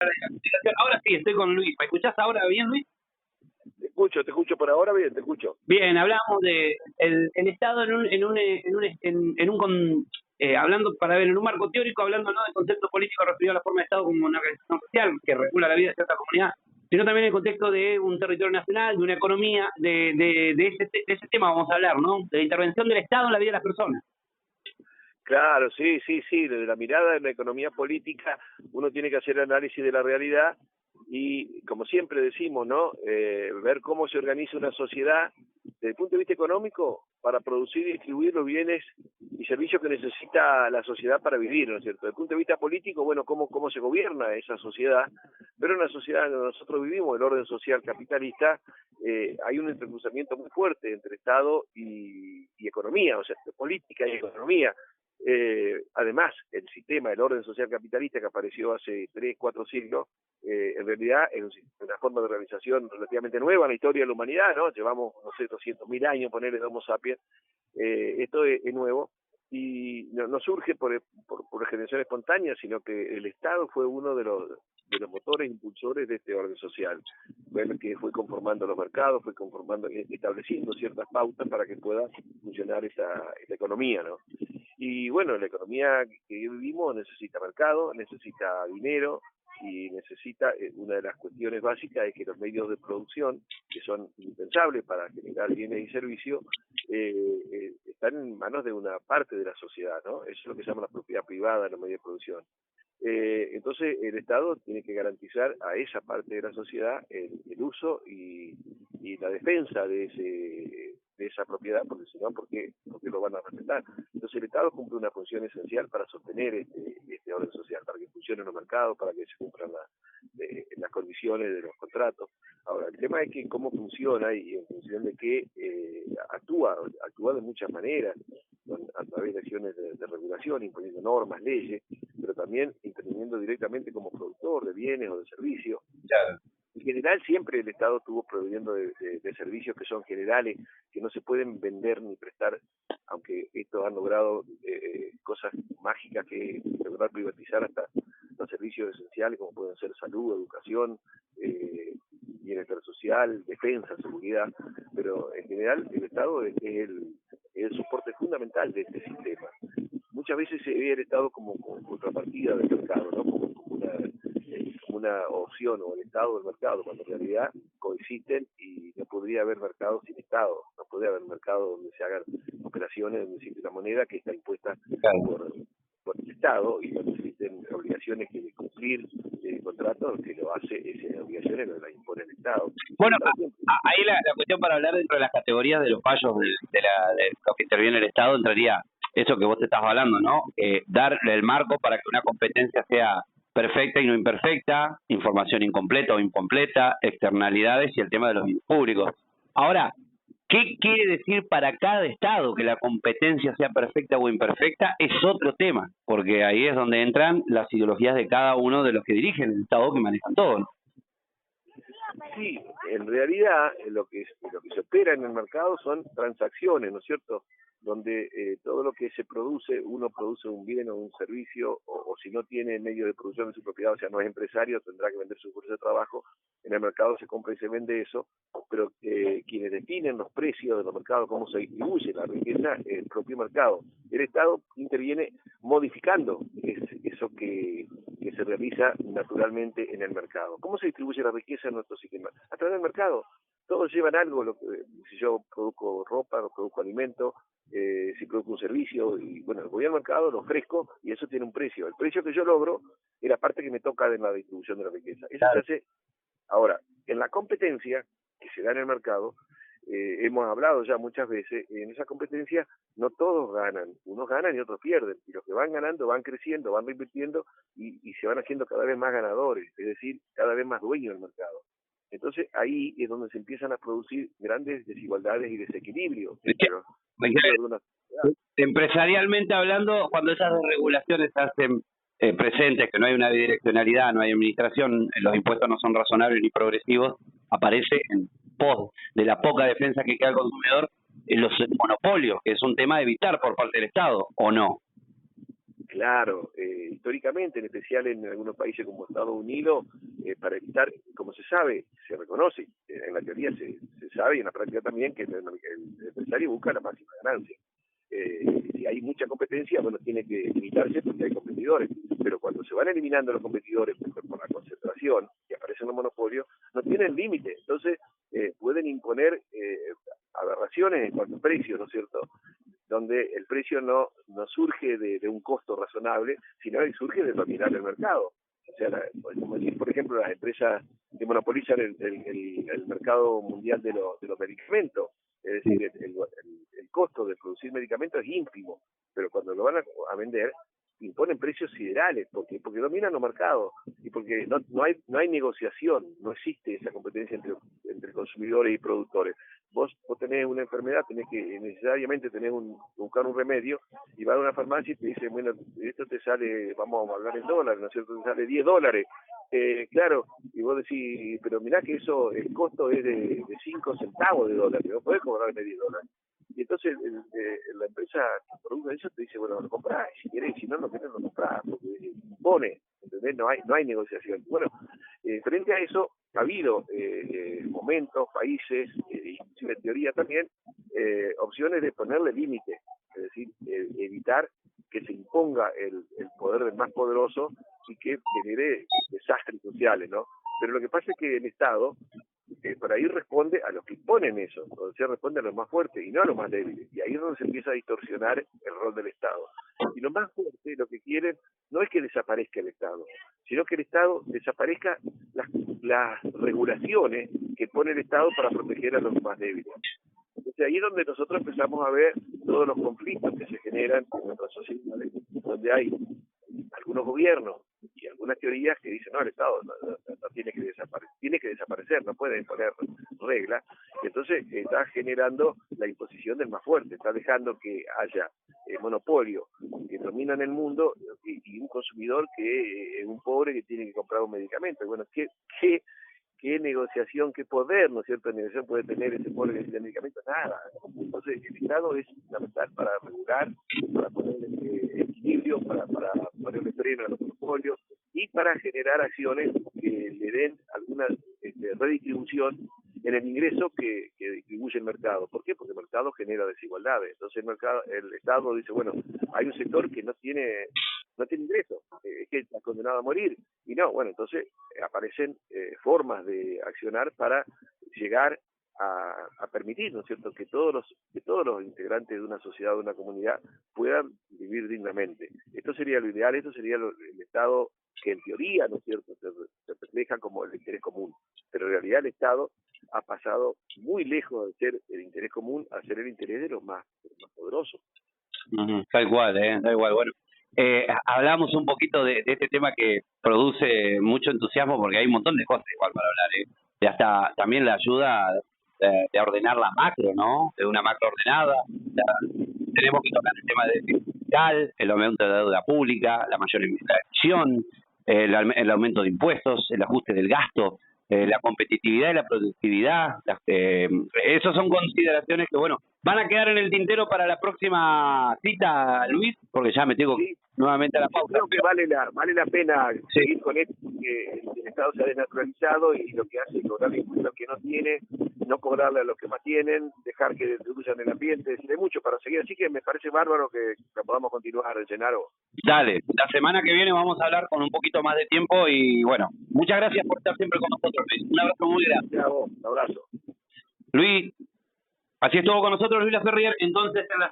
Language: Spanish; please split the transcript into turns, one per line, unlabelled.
Ahora sí, estoy con Luis. ¿Me escuchás ahora bien, Luis?
Te escucho por ahora bien, te escucho.
Bien, hablamos de el Estado hablando para ver en un marco teórico, hablando no del concepto político referido a la forma de Estado como una organización social que regula la vida de cierta comunidad, sino también en el contexto de un territorio nacional, de una economía, de ese tema vamos a hablar, ¿no? De la intervención del Estado en la vida de las personas.
Claro, sí, desde la mirada de la economía política uno tiene que hacer análisis de la realidad y, como siempre decimos, ¿no? Ver cómo se organiza una sociedad desde el punto de vista económico para producir y distribuir los bienes y servicios que necesita la sociedad para vivir, ¿no es cierto? Desde el punto de vista político, bueno, cómo se gobierna esa sociedad, pero en la sociedad en la que nosotros vivimos, el orden social capitalista, hay un entrecruzamiento muy fuerte entre Estado y economía, o sea, política y economía. Además, el sistema, el orden social capitalista que apareció hace 3, 4 siglos, en realidad es una forma de organización relativamente nueva en la historia de la humanidad, ¿no? Llevamos, no sé, 200.000 años, ponerle Homo sapiens. Esto es nuevo y no surge por generación espontánea, sino que el Estado fue uno de los motores impulsores de este orden social, bueno, que fue conformando los mercados, fue estableciendo ciertas pautas para que pueda funcionar esta economía, ¿no? Y bueno, la economía que vivimos necesita mercado, necesita dinero y necesita, una de las cuestiones básicas es que los medios de producción, que son indispensables para generar bienes y servicios, están en manos de una parte de la sociedad, ¿no? Eso es lo que se llama la propiedad privada de los medios de producción. Entonces el Estado tiene que garantizar a esa parte de la sociedad el uso y la defensa de esa propiedad, porque si no, ¿por qué lo van a respetar? Entonces el Estado cumple una función esencial para sostener este orden social, para que funcionen los mercados, para que se cumplan las condiciones de los contratos. Ahora, el tema es que cómo funciona y en función de qué actúa de muchas maneras, a través de acciones de regulación, imponiendo normas, leyes, pero también interviniendo directamente como productor de bienes o de servicios.
Claro.
En general siempre el Estado estuvo proveyendo de servicios que son generales, que no se pueden vender ni prestar, aunque estos han logrado cosas mágicas que lograr privatizar hasta los servicios esenciales como pueden ser salud, educación, bienestar social, defensa, seguridad, pero en general el Estado es el soporte fundamental de este sistema. Muchas veces se ve el Estado como contrapartida del mercado, ¿no? Como una opción, o el Estado o el mercado, cuando en realidad coexisten y no podría haber mercado sin Estado, no podría haber mercado donde se hagan operaciones, donde existe una moneda que está impuesta por el Estado y donde existen obligaciones que cumplir, contratos que lo hace, esas obligaciones las impone el Estado.
Bueno, ahí la cuestión para hablar dentro de las categorías de los fallos de lo que interviene el Estado entraría eso que vos te estás hablando, ¿no? Dar el marco para que una competencia sea perfecta y no imperfecta, información incompleta o incompleta, externalidades y el tema de los bienes públicos. Ahora, ¿qué quiere decir para cada Estado que la competencia sea perfecta o imperfecta? Es otro tema, porque ahí es donde entran las ideologías de cada uno de los que dirigen el Estado, que manejan todo, ¿no?
Sí, en realidad lo que se opera en el mercado son transacciones, ¿no es cierto? Donde todo lo que se produce, uno produce un bien o un servicio, o si no tiene medio de producción en su propiedad, o sea, no es empresario, tendrá que vender su fuerza de trabajo, en el mercado se compra y se vende eso, pero quienes definen los precios de los mercados, cómo se distribuye la riqueza, es el propio mercado. El Estado interviene modificando eso que se realiza naturalmente en el mercado. ¿Cómo se distribuye la riqueza en nuestro sistema? A través del mercado. Todos llevan algo, si yo produzco ropa, o produzco alimento, si produzco un servicio, y bueno, voy al mercado, lo ofrezco y eso tiene un precio. El precio que yo logro es la parte que me toca en la distribución de la riqueza. Eso se hace. Ahora, en la competencia que se da en el mercado, hemos hablado ya muchas veces, en esa competencia no todos ganan, unos ganan y otros pierden, y los que van ganando van creciendo, van reinvirtiendo y se van haciendo cada vez más ganadores, es decir, cada vez más dueños del mercado. Entonces ahí es donde se empiezan a producir grandes desigualdades y desequilibrios.
Empresarialmente hablando, cuando esas desregulaciones se hacen presentes, que no hay una bidireccionalidad, no hay administración, los impuestos no son razonables ni progresivos, aparece en pos de la poca defensa que queda al consumidor en los monopolios, que es un tema a evitar por parte del Estado, ¿o no?
Claro, históricamente, en especial en algunos países como Estados Unidos, para evitar, como se sabe, se reconoce, en la teoría se sabe y en la práctica también que el empresario busca la máxima ganancia. Si hay mucha competencia, bueno, tiene que limitarse porque hay competidores, pero cuando se van eliminando los competidores por la concentración y aparecen los monopolios, no tienen límite, entonces pueden imponer aberraciones en cuanto a precios, ¿no es cierto?, donde el precio no surge de un costo razonable, sino que surge de dominar el mercado. O sea, como decir, por ejemplo, las empresas que monopolizan el mercado mundial de los medicamentos. Es decir, el costo de producir medicamentos es ínfimo, pero cuando lo van a vender, imponen precios siderales, porque dominan los mercados y porque no hay negociación, no existe esa competencia entre consumidores y productores. Vos tenés una enfermedad, necesariamente buscar un remedio y vas a una farmacia y te dicen, bueno, esto te sale, vamos a hablar en dólares, ¿no es cierto? Te sale $10. Claro, y vos decís, pero mirá que eso, el costo es de 5 centavos de dólar, no podés cobrarme $10. Y entonces la empresa que produce eso te dice, bueno, lo comprás, si querés, si no querés, lo comprás, porque impone, ¿entendés? No hay negociación. Bueno, frente a eso, ha habido momentos, países, inclusive en teoría también, opciones de ponerle límite, es decir, evitar que se imponga el poder del más poderoso y que genere desastres sociales, ¿no? Pero lo que pasa es que el Estado por ahí responde a los que imponen eso, o sea, responde a los más fuertes y no a los más débiles, y ahí es donde se empieza a distorsionar el rol del Estado. Y los más fuertes lo que quieren no es que desaparezca el Estado, sino que el Estado desaparezca las regulaciones que pone el Estado para proteger a los más débiles. Entonces ahí es donde nosotros empezamos a ver todos los conflictos que se generan en nuestras sociedades, donde hay algunos gobiernos y algunas teorías que dicen, no, el Estado no tiene que desaparecer, no puede imponer reglas, y entonces está generando la imposición del más fuerte, está dejando que haya monopolio que dominan el mundo y un consumidor que es un pobre que tiene que comprar un medicamento. Bueno, ¿qué negociación, qué poder, ¿no es cierto?, negociación puede tener ese poder que necesita medicamentos? Nada. Entonces, el Estado es fundamental para regular, para poner equilibrio, para ponerle freno a los monopolios y para generar acciones que le den alguna redistribución en el ingreso que distribuye el mercado. ¿Por qué? Porque el mercado genera desigualdades. Entonces el Estado dice, bueno, hay un sector que no tiene ingresos, que está condenado a morir. Y no, bueno, entonces aparecen formas de accionar para llegar a permitir, ¿no es cierto?, que todos los integrantes de una sociedad, de una comunidad, puedan vivir dignamente. Esto sería lo ideal, esto sería el Estado que en teoría, ¿no es cierto?, se refleja como el interés común, pero en realidad el Estado ha pasado muy lejos de ser el interés común a ser el interés de los más poderosos.
Tal cual, tal cual. Bueno, hablamos un poquito de este tema que produce mucho entusiasmo porque hay un montón de cosas igual para hablar, de hasta también la ayuda de ordenar la macro, ¿no? De una macro ordenada. Tenemos que tocar el tema de fiscal, el aumento de la deuda pública, la mayor inflación, el aumento de impuestos, el ajuste del gasto, la competitividad y la productividad. Esas son consideraciones que, bueno, van a quedar en el tintero para la próxima cita, Luis, porque ya me tengo nuevamente a la pausa.
Creo que vale la pena seguir con esto, porque el Estado se ha desnaturalizado y lo que hace es cobrarle a los que no tiene, no cobrarle a los que más tienen, dejar que destruyan el ambiente. Hay mucho para seguir, así que me parece bárbaro que podamos continuar, Gennaro.
Dale, la semana que viene vamos a hablar con un poquito más de tiempo y bueno, muchas gracias por estar siempre con nosotros, Luis. Un abrazo muy grande.
Gracias a vos, un abrazo.
Luis, así estuvo con nosotros Luis Laferrier, entonces en la